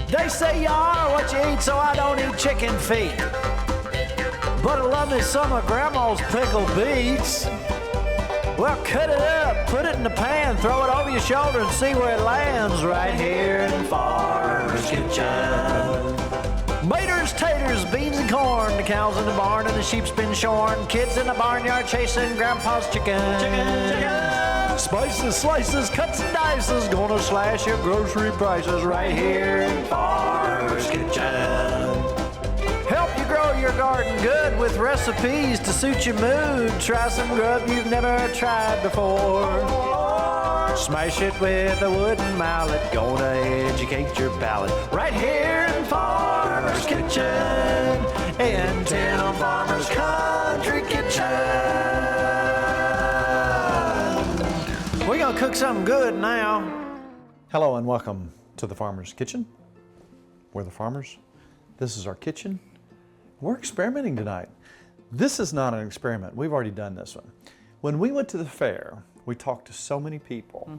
They say you are what you eat, so I don't eat chicken feet. But I love me some of Grandma's pickled beets. Well, cut it up, put it in the pan, throw it over your shoulder and see where it lands right here in Farmer's Kitchen. Maters, taters, beans and corn, the cows in the barn and the sheep's been shorn, kids in the barnyard chasing Grandpa's chicken. Spices, slices, cuts and dices, gonna slash your grocery prices right here in Farmer's Kitchen. Help you grow your garden good with recipes to suit your mood. Try some grub you've never tried before. Smash it with a wooden mallet, gonna educate your palate. Right here in Farmer's Kitchen, in Tim Farmer's Country Kitchen. We're gonna cook something good now. Hello and welcome to the Farmer's Kitchen. We're the farmers. This is our kitchen. We're experimenting tonight. This is not an experiment. We've already done this one. When we went to the fair, we talked to so many people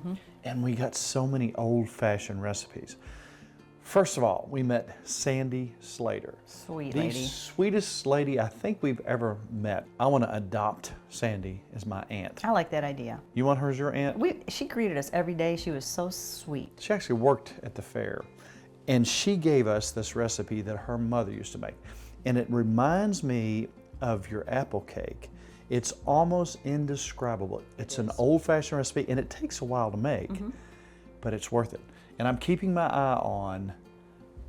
and we got so many old-fashioned recipes. First of all, we met Sandy Slater. Sweet the lady. Sweetest lady I think we've ever met. I want to adopt Sandy as my aunt. I like that idea. You want her as your aunt? She greeted us every day. She was so sweet. She actually worked at the fair and she gave us this recipe that her mother used to make. And it reminds me of your apple cake. It's almost indescribable. It's an old-fashioned recipe and it takes a while to make, but it's worth it. And I'm keeping my eye on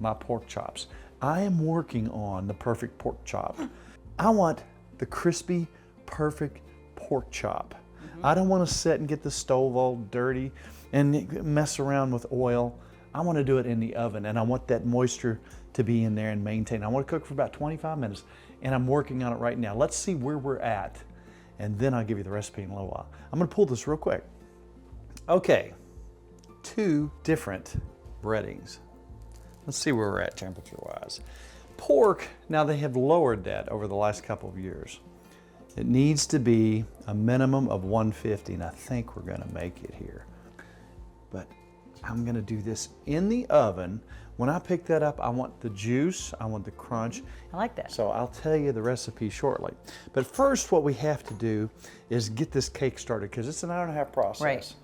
my pork chops. I am working on the perfect pork chop. I want the crispy, perfect pork chop. I don't want to sit and get the stove all dirty and mess around with oil. I want to do it in the oven and I want that moisture to be in there and maintain. I want to cook for about 25 minutes and I'm working on it right now. Let's see where we're at and then I'll give you the recipe in a little while. I'm going to pull this real quick. Okay, 2 different breadings. Let's see where we're at temperature-wise. Pork, now they have lowered that over the last couple of years. It needs to be a minimum of 150 and I think we're going to make it here. But I'm going to do this in the oven. When I pick that up, I want the juice, I want the crunch. I like that. So I'll tell you the recipe shortly. But first, what we have to do is get this cake started because it's an hour-and-a-half process. Right.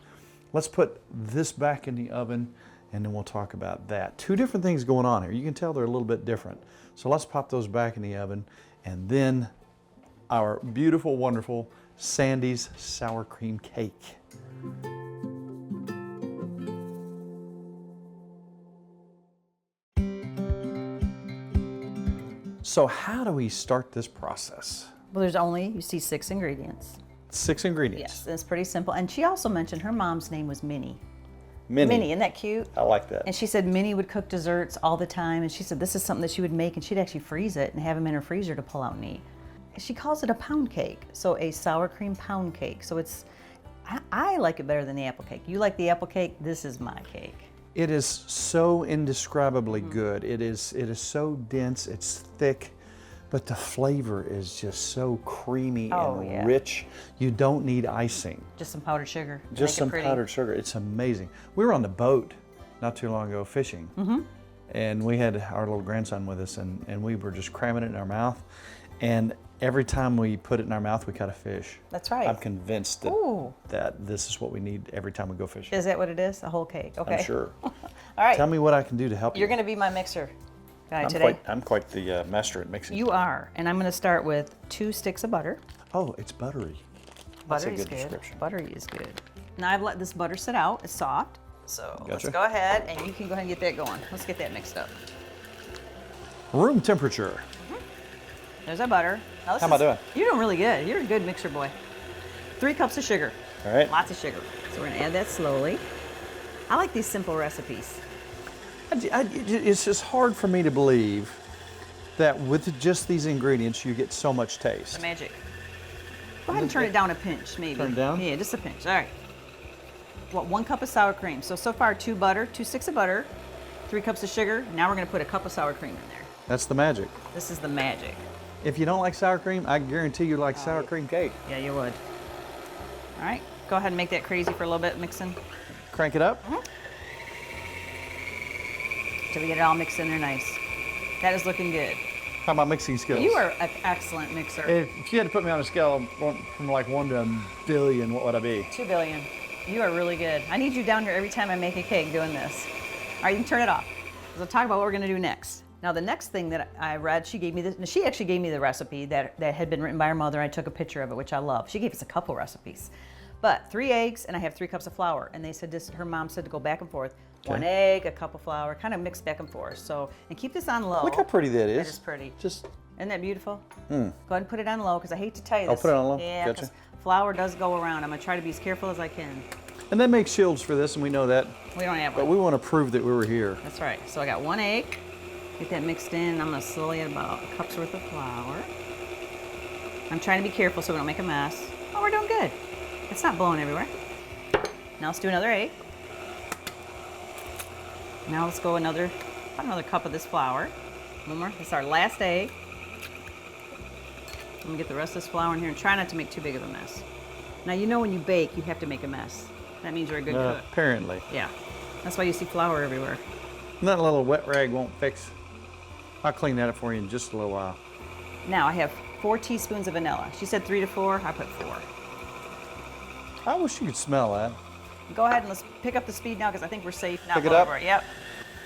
Let's put this back in the oven and then we'll talk about that. 2 different things going on here. You can tell they're a little bit different. So let's pop those back in the oven and then our beautiful, wonderful Sandy's sour cream cake. So how do we start this process? Well, there's only, you see, 6 ingredients. 6 ingredients. Yes, it's pretty simple. And she also mentioned her mom's name was Minnie. Minnie, isn't that cute? I like that. And she said Minnie would cook desserts all the time. And she said this is something that she would make and she'd actually freeze it and have them in her freezer to pull out and eat. She calls it a pound cake. So a sour cream pound cake. So it's, I like it better than the apple cake. You like the apple cake? This is my cake. It is so indescribably good. It is so dense, it's thick, but the flavor is just so creamy and rich. You don't need icing. Just some powdered sugar. Just some powdered sugar. It's amazing. We were on the boat not too long ago fishing, and we had our little grandson with us, and we were just cramming it in our mouth. And every time we put it in our mouth, we caught a fish. That's right. I'm convinced that this is what we need every time we go fishing. Is that what it is? A whole cake? Okay. I'm sure. All right. Tell me what I can do to help you. You're going to be my mixer guy today. I'm quite the master at mixing. You are. And I'm going to start with 2 sticks of butter. Oh, it's buttery. Butter That's a is good description. Buttery is good. Now I've let this butter sit out. It's soft. So Gotcha. let's go ahead and you can go ahead and get that going. Let's get that mixed up. Room temperature. There's our butter. Now, How am I doing? You're doing really good. You're a good mixer boy. 3 cups of sugar. All right. Lots of sugar. So we're going to add that slowly. I like these simple recipes. It's just hard for me to believe that with just these ingredients you get so much taste. The magic. Go ahead and turn it down a pinch, maybe. Turn it down? Yeah, just a pinch. All right. What, 1 cup of sour cream. So far 2 sticks of butter, 3 cups of sugar. Now we're going to put a cup of sour cream in there. That's the magic. This is the magic. If you don't like sour cream, I guarantee you like sour cream cake. Yeah, you would. All right, go ahead and make that crazy for a little bit, mixing. Crank it up. till we get it all mixed in there nice. That is looking good. How about mixing skills? You are an excellent mixer. If you had to put me on a scale from like 1 to a billion, what would I be? 2 billion. You are really good. I need you down here every time I make a cake doing this. All right, you can turn it off. We'll talk about what we're gonna do next. Now the next thing that I read, she actually gave me the recipe that had been written by her mother. I took a picture of it, which I love. She gave us a couple recipes. But 3 eggs, and I have 3 cups of flour. And they said her mom said to go back and forth. Okay. 1 egg, a cup of flour, kind of mix back and forth. So, and keep this on low. Look how pretty that is. That is pretty. Just. Isn't that beautiful? Go ahead and put it on low, because I hate to tell you this. I'll put it on low? Yeah, because gotcha. flour does go around. I'm gonna try to be as careful as I can. And they make shields for this, and we know that. We don't have one. But we want to prove that we were here. That's right. So I got 1 egg. Get that mixed in. I'm gonna slowly add about a cup's worth of flour. I'm trying to be careful so we don't make a mess. Oh, we're doing good. It's not blowing everywhere. Now let's do another egg. Now let's go about another cup of this flour. One more. This is our last egg. I'm gonna get the rest of this flour in here and try not to make too big of a mess. Now you know when you bake, you have to make a mess. That means you're a good cook. Apparently. Yeah. That's why you see flour everywhere. That little wet rag won't fix. I'll clean that up for you in just a little while. Now I have 4 teaspoons of vanilla. She said 3 to 4, I put 4. I wish you could smell that. Go ahead and let's pick up the speed now because I think we're safe now. Pick it up? Yep.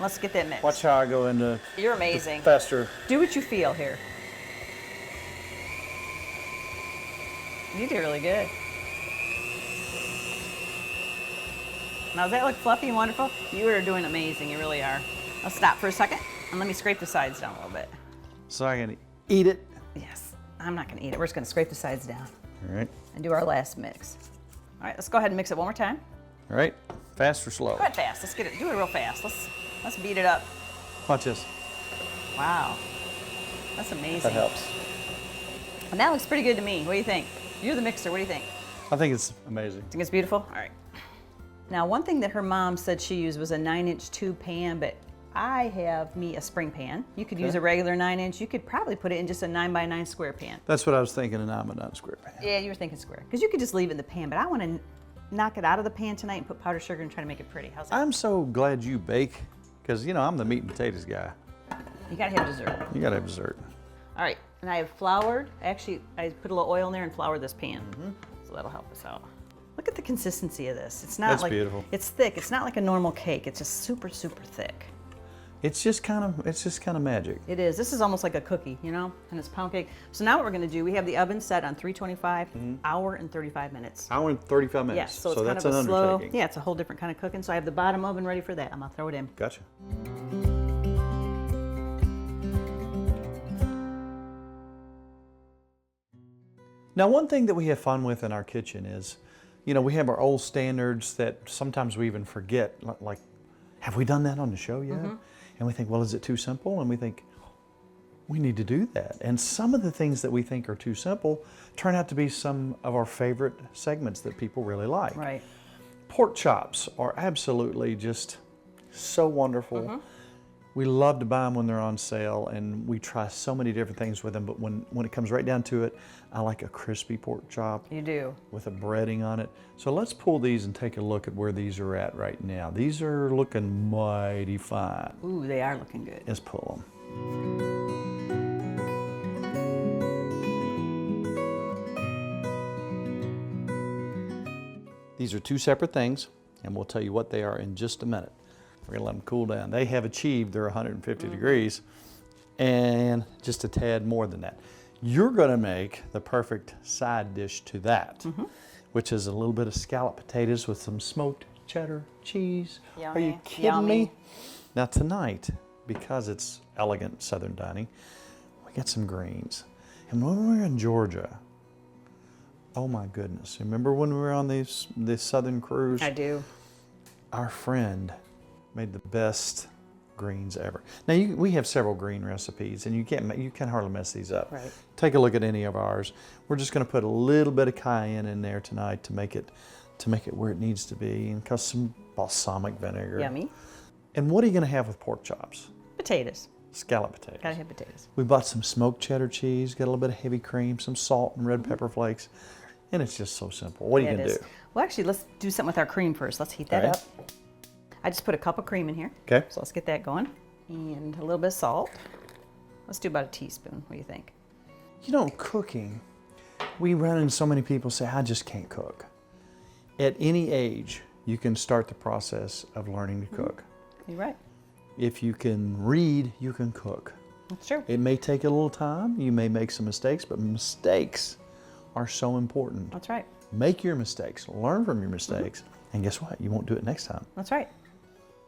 Let's get that mixed. Watch how I go into You're amazing. faster. Do what you feel here. You do really good. Now does that look fluffy and wonderful? You are doing amazing, you really are. Let's stop for a second and let me scrape the sides down a little bit. So I can eat it. Yes, I'm not gonna eat it. We're just gonna scrape the sides down. All right. And do our last mix. All right, let's go ahead and mix it one more time. All right. Fast or slow? Go ahead fast. Let's get it. Do it real fast. Let's beat it up. Watch this. Wow, that's amazing. That helps. And that looks pretty good to me. What do you think? You're the mixer. What do you think? I think it's amazing. Think it's beautiful? All right. Now, one thing that her mom said she used was a 9-inch tube pan, but I have me a spring pan. You could use a regular 9-inch. You could probably put it in just a 9x9 square pan. That's what I was thinking, a 9x9 square pan. Yeah, you were thinking square. Because you could just leave it in the pan, but I want to knock it out of the pan tonight and put powdered sugar and try to make it pretty. How's that? I'm so glad you bake, because, you know, I'm the meat and potatoes guy. You got to have dessert. You got to have dessert. All right, and I have floured. Actually, I put a little oil in there and floured this pan. So that'll help us out. Look at the consistency of this. It's not That's like beautiful. It's thick. It's not like a normal cake. It's just super, super thick. It's just kind of magic. It is. This is almost like a cookie, you know, and it's pound cake. So now what we're going to do, we have the oven set on 325, hour and 35 minutes. Hour and 35 minutes. Yeah, so it's that's kind of an a slow, undertaking. yeah, it's a whole different kind of cooking. So I have the bottom oven ready for that. I'm going to throw it in. Gotcha. Now, one thing that we have fun with in our kitchen is, you know, we have our old standards that sometimes we even forget, like, have we done that on the show yet? And we think, well, is it too simple? And we think, we need to do that. And some of the things that we think are too simple turn out to be some of our favorite segments that people really like. Right. Pork chops are absolutely just so wonderful. We love to buy them when they're on sale, and we try so many different things with them, but when it comes right down to it, I like a crispy pork chop. You do. With a breading on it. So let's pull these and take a look at where these are at right now. These are looking mighty fine. Ooh, they are looking good. Let's pull them. These are two separate things, and we'll tell you what they are in just a minute. We're gonna let them cool down. They have achieved their 150 degrees, and just a tad more than that. You're gonna make the perfect side dish to that, which is a little bit of scalloped potatoes with some smoked cheddar cheese. Are you Yummy, kidding me? yummy. Now tonight, because it's elegant Southern dining, we got some greens. And when we were in Georgia, oh my goodness, remember when we were on this Southern cruise? I do. Our friend made the best greens ever. Now we have several green recipes, and you can hardly mess these up. Right. Take a look at any of ours. We're just going to put a little bit of cayenne in there tonight to make it where it needs to be, and cause some balsamic vinegar. Yummy. And what are you going to have with pork chops? Potatoes. Scalloped potatoes. Gotta have potatoes. We bought some smoked cheddar cheese, got a little bit of heavy cream, some salt and red pepper flakes, and it's just so simple. What are you It going to is. do? Well, actually, let's do something with our cream first. Let's heat that All right. up. I just put a cup of cream in here. Okay. So let's get that going. And a little bit of salt. Let's do about a teaspoon. What do you think? You know, cooking, we run into so many people say, I just can't cook. At any age, you can start the process of learning to cook. You're right. If you can read, you can cook. That's true. It may take a little time. You may make some mistakes, but mistakes are so important. That's right. Make your mistakes, learn from your mistakes, and guess what? You won't do it next time. That's right.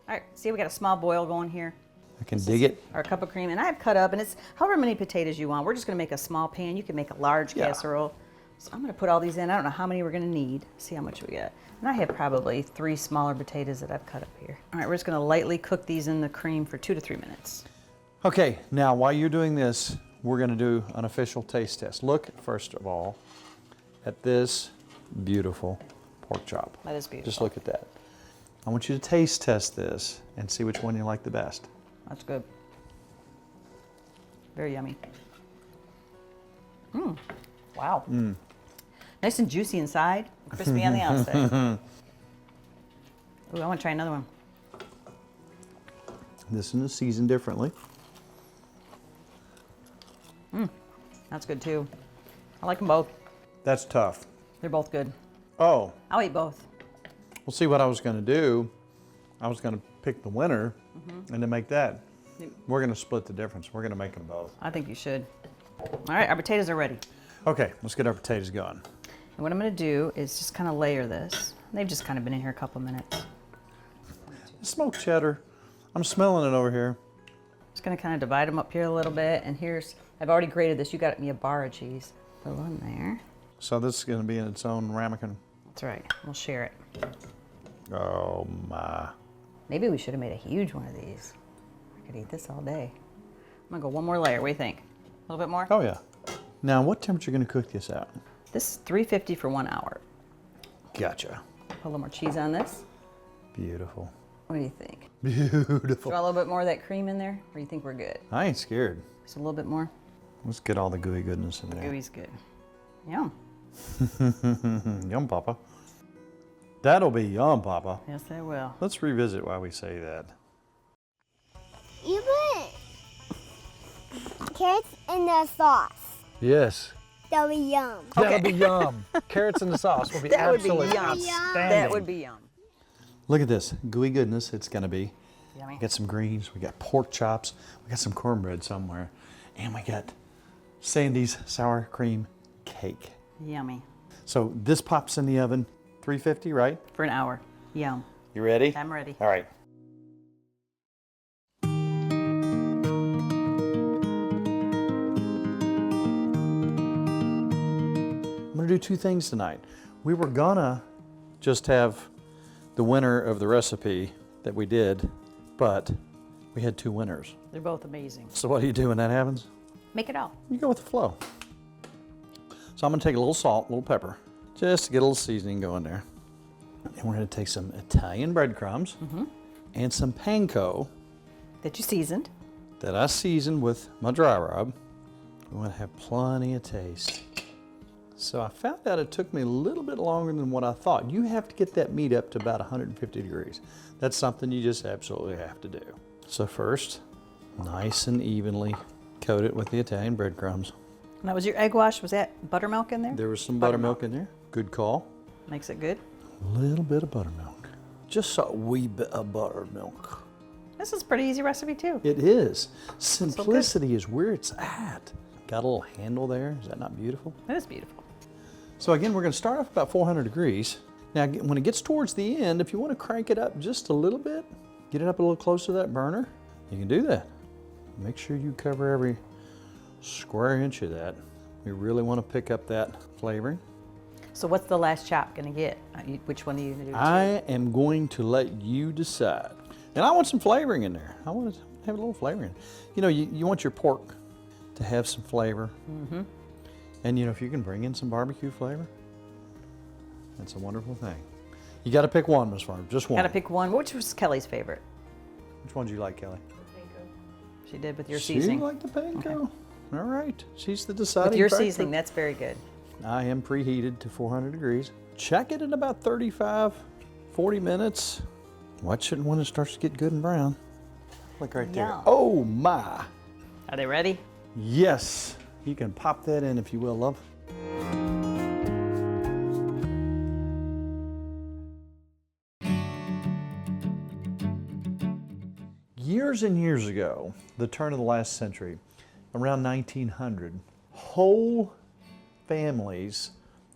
All right, see, we got a small boil going here. I can dig it. Our cup of cream, and I've cut up, and it's however many potatoes you want. We're just gonna make a small pan. You can make a large casserole. So I'm gonna put all these in. I don't know how many we're gonna need. See how much we got. And I have probably 3 smaller potatoes that I've cut up here. All right, we're just gonna lightly cook these in the cream for 2 to 3 minutes. Okay, now while you're doing this, we're gonna do an official taste test. Look, first of all, at this beautiful pork chop. That is beautiful. Just look at that. I want you to taste test this and see which one you like the best. That's good. Very yummy. Wow. Nice and juicy inside, crispy on the outside. Ooh, I want to try another one. This one is seasoned differently. That's good too. I like them both. That's tough. They're both good. Oh, I'll eat both. well, see what I was gonna do, I was gonna pick the winner and then make that. We're gonna split the difference. We're gonna make them both. I think you should. All right, our potatoes are ready. Okay, let's get our potatoes going. And what I'm going to do is just kind of layer this. They've just kind of been in here a couple minutes. Smoked cheddar. I'm smelling it over here. Just going to kind of divide them up here a little bit. And here's, I've already grated this. You got me a bar of cheese. Put a little in there. So this is gonna be in its own ramekin. That's right. We'll share it. Oh my. Maybe we should have made a huge one of these. I could eat this all day. I'm going to go one more layer. What do you think? A little bit more? Oh yeah. Now what temperature are you gonna cook this at? This is 350 for 1 hour. Gotcha. Put a little more cheese on this. Beautiful. What do you think? Beautiful. Do you want a little bit more of that cream in there? Or do you think we're good? I ain't scared. Just a little bit more? Let's get all the gooey goodness in there. Gooey's good. Yum. Yum, Papa. That'll be yum, Papa. Yes, I will. Let's revisit why we say that. You put carrots in the sauce. Yes. That'll be yum. That'll be yum. Carrots in the sauce will be That would be absolutely yum. outstanding. That would be yum. Look at this gooey goodness. It's gonna be. Yummy. We got some greens. We got pork chops. We got some cornbread somewhere, and we got Sandy's sour cream cake. Yummy. So this pops in the oven, 350, right? For an hour. Yum. You ready? I'm ready. All right. I'm gonna do 2 things tonight. We were gonna just have the winner of the recipe that we did, but we had 2 winners. They're both amazing. So what do you do when that happens? Make it all. You go with the flow. So I'm gonna take a little salt, a little pepper, just to get a little seasoning going there. And we're gonna take some Italian breadcrumbs and some panko That you seasoned. that I seasoned with my dry rub. We want to have plenty of taste. So I found out it took me a little bit longer than what I thought. You have to get that meat up to about 150 degrees. That's something you just absolutely have to do. So first, nice and evenly coat it with the Italian breadcrumbs. And that was your egg wash. Was that buttermilk in there? There was some buttermilk in there. Good call. Makes it good. A little bit of buttermilk. Just a wee bit of buttermilk. This is a pretty easy recipe too. It is. Simplicity is where it's at. Got a little handle there. Is that not beautiful? That is beautiful. So again, we're going to start off about 400 degrees. Now, when it gets towards the end, if you want to crank it up just a little bit, get it up a little closer to that burner, you can do that. Make sure you cover every square inch of that. We really want to pick up that flavoring. So what's the last chop going to get? Which one are you going to do? I am going to let you decide. And I want some flavoring in there. I want to have a little flavoring. You know, you want your pork to have some flavor. Mm-hmm. And you know, if you can bring in some barbecue flavor, that's a wonderful thing. You got to pick one, Miss Farm, just one. Got to pick one. Which was Kelly's favorite? Which one do you like, Kelly? She did with your She seasoning. liked the panko. All right, she's the deciding With your factor. seasoning, that's very good. I am preheated to 400 degrees. Check it in about 35, 40 minutes. Watch it when it starts to get good and brown. Look right there. Yum. Oh my. Are they ready? Yes. You can pop that in if you will, love. Years and years ago, the turn of the last century, around 1900, whole families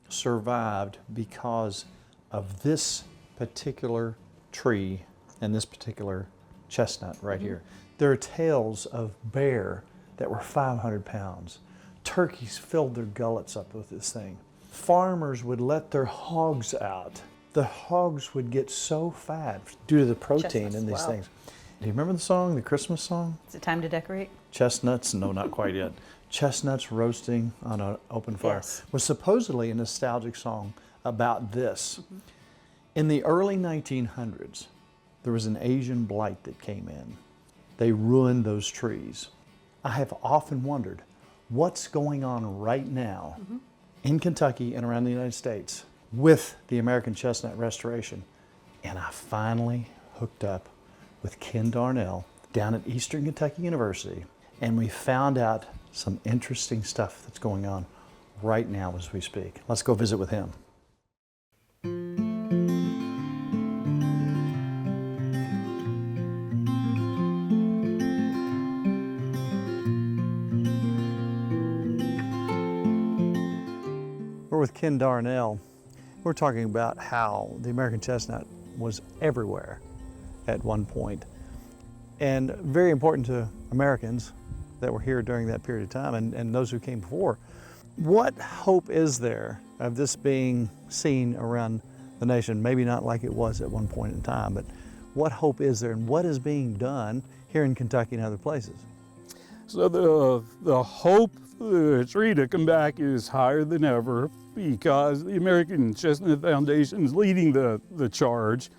survived because of this particular tree and this particular chestnut right here. There are tales of bear that were 500 pounds. Turkeys filled their gullets up with this thing. Farmers would let their hogs out. The hogs would get so fat due to the protein Chestnuts, in these wow. things. Do you remember the song, the Christmas song? Is it time to decorate? Chestnuts? No, not quite yet. Chestnuts roasting on an open fire Yes. was supposedly a nostalgic song about this. In the early 1900s, there was an Asian blight that came in. They ruined those trees. I have often wondered what's going on right now in Kentucky and around the United States with the American chestnut restoration. And I finally hooked up with Ken Darnell down at Eastern Kentucky University, and we found out some interesting stuff that's going on right now as we speak. Let's go visit with him. We're with Ken Darnell. We're talking about how the American chestnut was everywhere at one point, and very important to Americans that were here during that period of time and those who came before. What hope is there of this being seen around the nation? Maybe not like it was at one point in time, but what hope is there, and what is being done here in Kentucky and other places? So the hope for the tree to come back is higher than ever because the American Chestnut Foundation is leading the charge,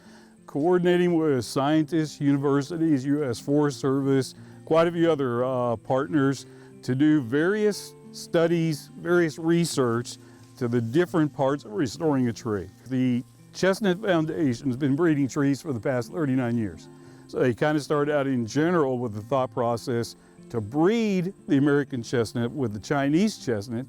coordinating with scientists, universities, U.S. Forest Service, quite a few other partners to do various studies, various research to the different parts of restoring a tree. The Chestnut Foundation has been breeding trees for the past 39 years. So they kind of started out in general with the thought process to breed the American chestnut with the Chinese chestnut.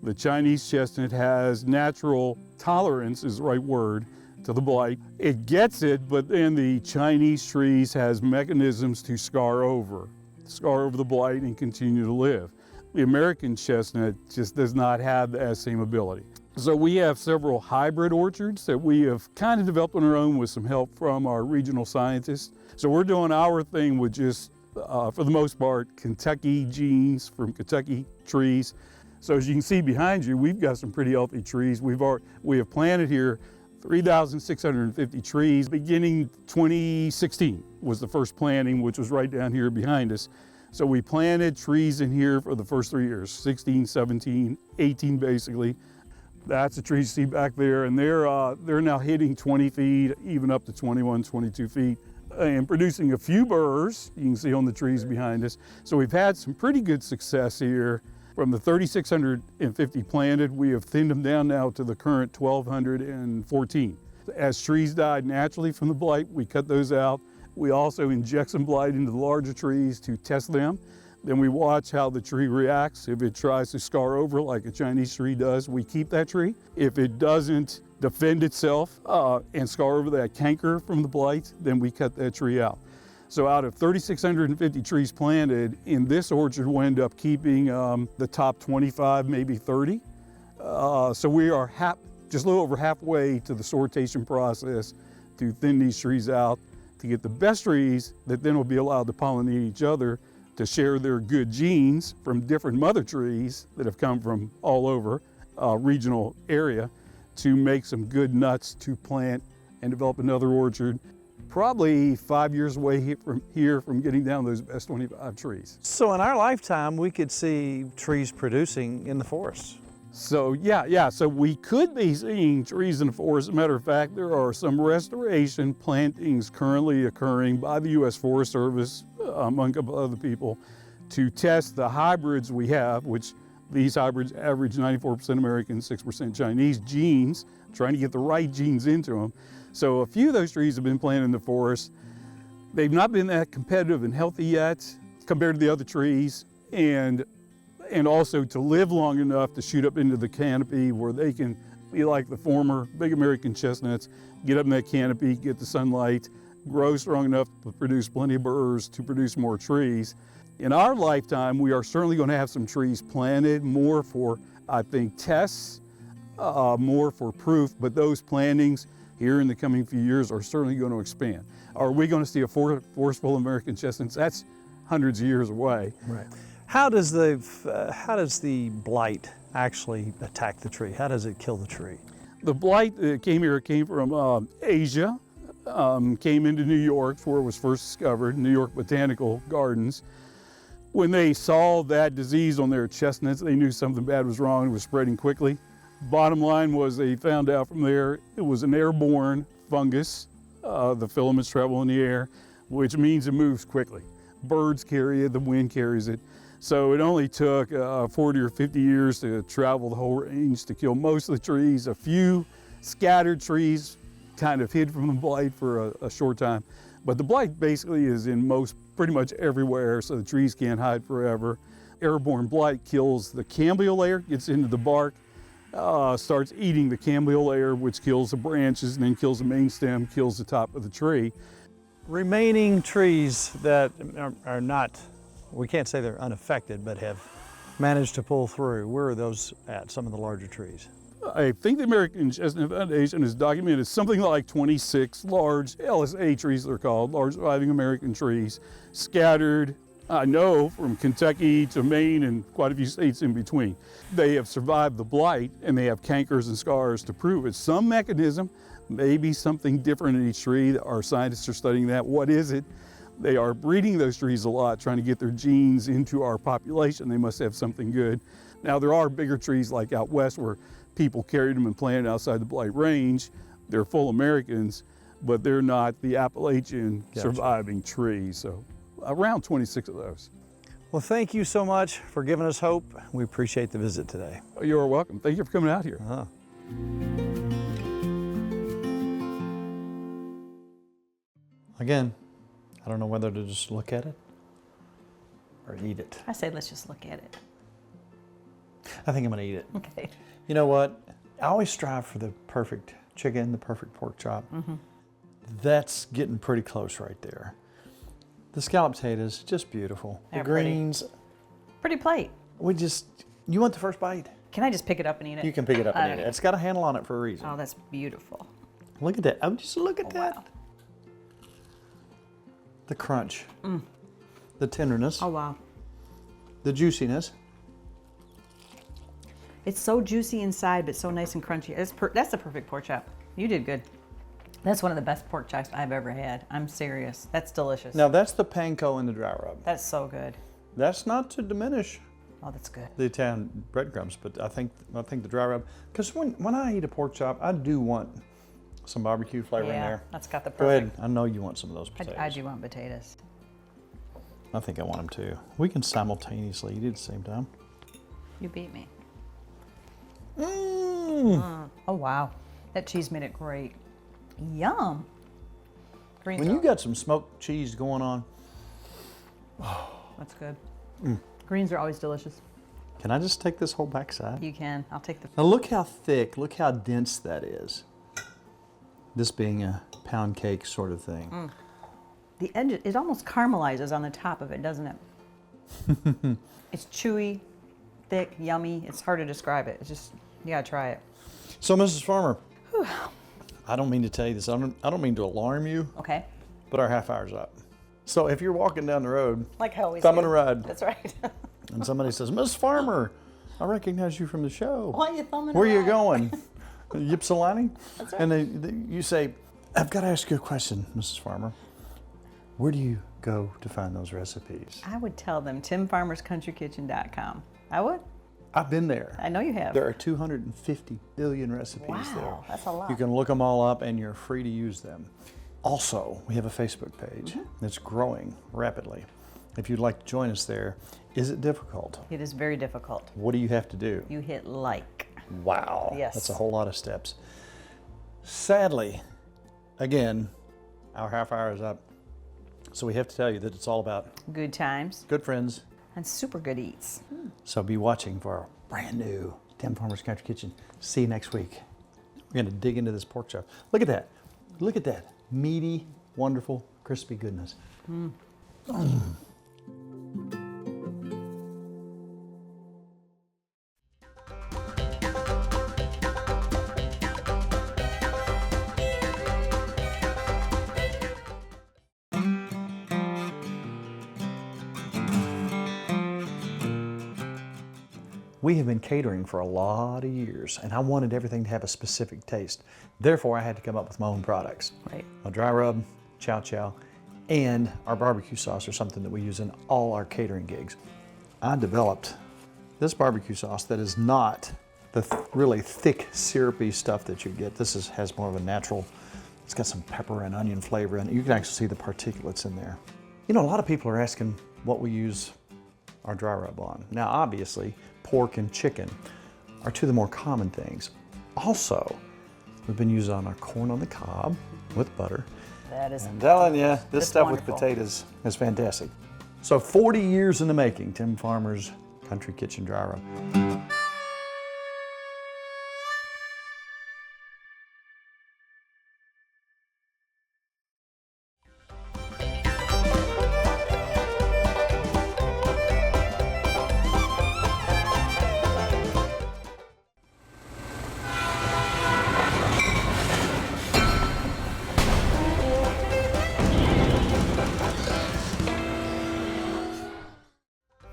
The Chinese chestnut has natural tolerance, is the right word, to the blight. It gets it, but then the Chinese trees has mechanisms to scar over the blight and continue to live. The American chestnut just does not have that same ability. So we have several hybrid orchards that we have kind of developed on our own with some help from our regional scientists. So we're doing our thing with just, for the most part, Kentucky genes from Kentucky trees. So as you can see behind you, we've got some pretty healthy trees. We have planted here 3,650 trees. Beginning 2016 was the first planting, which was right down here behind us. So we planted trees in here for the first 3 years, 16, 17, 18 basically. That's the trees you see back there, and they're now hitting 20 feet, even up to 21, 22 feet, and producing a few burrs you can see on the trees behind us. So we've had some pretty good success here. From the 3,650 planted, we have thinned them down now to the current 1,214. As trees died naturally from the blight, we cut those out. We also inject some blight into the larger trees to test them. Then we watch how the tree reacts. If it tries to scar over like a Chinese tree does, we keep that tree. If it doesn't defend itself and scar over that canker from the blight, then we cut that tree out. So out of 3,650 trees planted, in this orchard we'll end up keeping the top 25, maybe 30. So we are just a little over halfway to the sortation process to thin these trees out to get the best trees that then will be allowed to pollinate each other to share their good genes from different mother trees that have come from all over regional area to make some good nuts to plant and develop another orchard. Probably 5 years away from getting down those best 25 trees. So in our lifetime, we could see trees producing in the forest. So yeah, so we could be seeing trees in the forest. As a matter of fact, there are some restoration plantings currently occurring by the U.S. Forest Service, among a couple other people, to test the hybrids we have, which these hybrids average 94% American, 6% Chinese genes, trying to get the right genes into them. So a few of those trees have been planted in the forest. They've not been that competitive and healthy yet compared to the other trees, and also to live long enough to shoot up into the canopy where they can be like the former big American chestnuts, get up in that canopy, get the sunlight, grow strong enough to produce plenty of burrs to produce more trees. In our lifetime, we are certainly going to have some trees planted, more for, I think, tests, more for proof, but those plantings here in the coming few years are certainly going to expand. Are we going to see a forestful American chestnuts? That's hundreds of years away. Right. How does the blight actually attack the tree? How does it kill the tree? The blight that came here came from Asia, came into New York where it was first discovered, New York Botanical Gardens. When they saw that disease on their chestnuts, they knew something bad was wrong and it was spreading quickly. Bottom line was they found out from there it was an airborne fungus. The filaments travel in the air, which means it moves quickly. Birds carry it, the wind carries it. So it only took 40 or 50 years to travel the whole range to kill most of the trees. A few scattered trees kind of hid from the blight for a short time. But the blight basically is in pretty much everywhere, so the trees can't hide forever. Airborne blight kills the cambial layer, gets into the bark, starts eating the cambial layer, which kills the branches and then kills the main stem, kills the top of the tree. Remaining trees that are not, we can't say they're unaffected, but have managed to pull through, where are those at, some of the larger trees? I think the American Chestnut Foundation has documented something like 26 large LSA trees, they're called, large surviving American trees, scattered, I know, from Kentucky to Maine and quite a few states in between. They have survived the blight and they have cankers and scars to prove it. Some mechanism, maybe something different in each tree. Our scientists are studying that. What is it? They are breeding those trees a lot, trying to get their genes into our population. They must have something good. Now, there are bigger trees like out west where people carried them and planted outside the blight range. They're full Americans, but they're not the Appalachian surviving trees. So around 26 of those. Well, thank you so much for giving us hope. We appreciate the visit today. You're welcome. Thank you for coming out here. Again, I don't know whether to just look at it or eat it. I say let's just look at it. I think I'm gonna eat it. Okay. You know what? I always strive for the perfect chicken, the perfect pork chop. That's getting pretty close right there. The scalloped potatoes, just beautiful. They're the greens, Pretty plate. you want the first bite? Can I just pick it up and eat it? You can pick it up and eat it. It's got a handle on it for a reason. Oh, that's beautiful. Look at that. Oh, just look at that. Wow. The crunch, the tenderness, Oh, wow. the juiciness. It's so juicy inside, but so nice and crunchy. That's the perfect pork chop. You did good. That's one of the best pork chops I've ever had. I'm serious. That's delicious. Now that's the panko and the dry rub. That's so good. That's not to diminish Oh, that's good. the Italian breadcrumbs, but I think the dry rub, because when I eat a pork chop, I do want some barbecue flavor in Yeah, there. that's got the Go ahead. perfect. I know you want some of those potatoes. I do want potatoes. I think I want them too. We can simultaneously eat it at the same time. You beat me. Mmm. Oh, wow. That cheese made it great. Yum. Greens When are- you got some smoked cheese going on, That's good. Greens are always delicious. can I just take this whole backside? You can. I'll take the. Now look how thick, look how dense that is. This being a pound cake sort of thing. The edge, it almost caramelizes on the top of it, doesn't it? It's chewy, thick, yummy. It's hard to describe it. It's just, you gotta try it. So Mrs. Farmer, I don't mean to tell you this, I don't mean to alarm you, Okay. but our half hour's up. So if you're walking down the road, Like I always thumbing do. a ride, That's right. and somebody says, Mrs. Farmer, I recognize you from the show. Why are you thumbing Where are you around? going? Ypsilanti? That's right. And you say, I've got to ask you a question, Mrs. Farmer. Where do you go to find those recipes? I would tell them timfarmerscountrykitchen.com. I would. I've been there. I know you have. There are 250 billion recipes there. Wow, that's a lot. You can look them all up and you're free to use them. Also, we have a Facebook page that's growing rapidly. If you'd like to join us there, is it difficult? It is very difficult. What do you have to do? You hit like. Wow. Yes. That's a whole lot of steps. Sadly, again, our half hour is up. So we have to tell you that it's all about Good times good friends. and super good eats. So be watching for our brand new Tim Farmer's Country Kitchen. See you next week. We're going to dig into this pork chop. Look at that. Look at that. Meaty, wonderful, crispy goodness. We have been catering for a lot of years, and I wanted everything to have a specific taste. Therefore, I had to come up with my own products. Right. A dry rub, chow chow, and our barbecue sauce are something that we use in all our catering gigs. I developed this barbecue sauce that is not the really thick, syrupy stuff that you get. This has more of a natural, it's got some pepper and onion flavor in it. You can actually see the particulates in there. You know, a lot of people are asking what we use our dry rub on. Now, obviously, pork and chicken are two of the more common things. Also, we've been using on our corn on the cob with butter. That is I'm telling you, this That's stuff wonderful. with potatoes is fantastic. So 40 years in the making, Tim Farmer's Country Kitchen Dry Rub.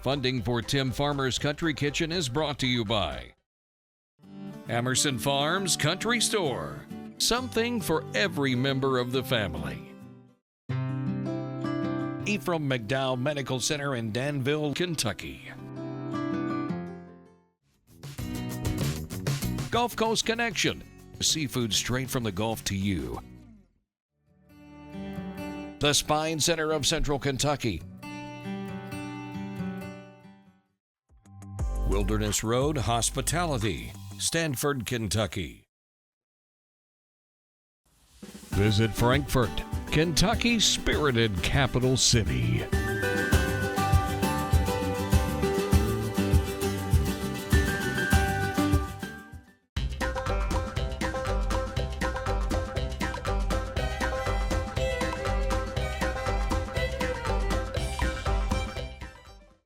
Funding for Tim Farmer's Country Kitchen is brought to you by Emerson Farms Country Store. Something for every member of the family. Ephraim McDowell Medical Center in Danville, Kentucky. Gulf Coast Connection. Seafood straight from the Gulf to you. The Spine Center of Central Kentucky. Wilderness Road Hospitality, Stanford, Kentucky. Visit Frankfort, Kentucky's spirited capital city.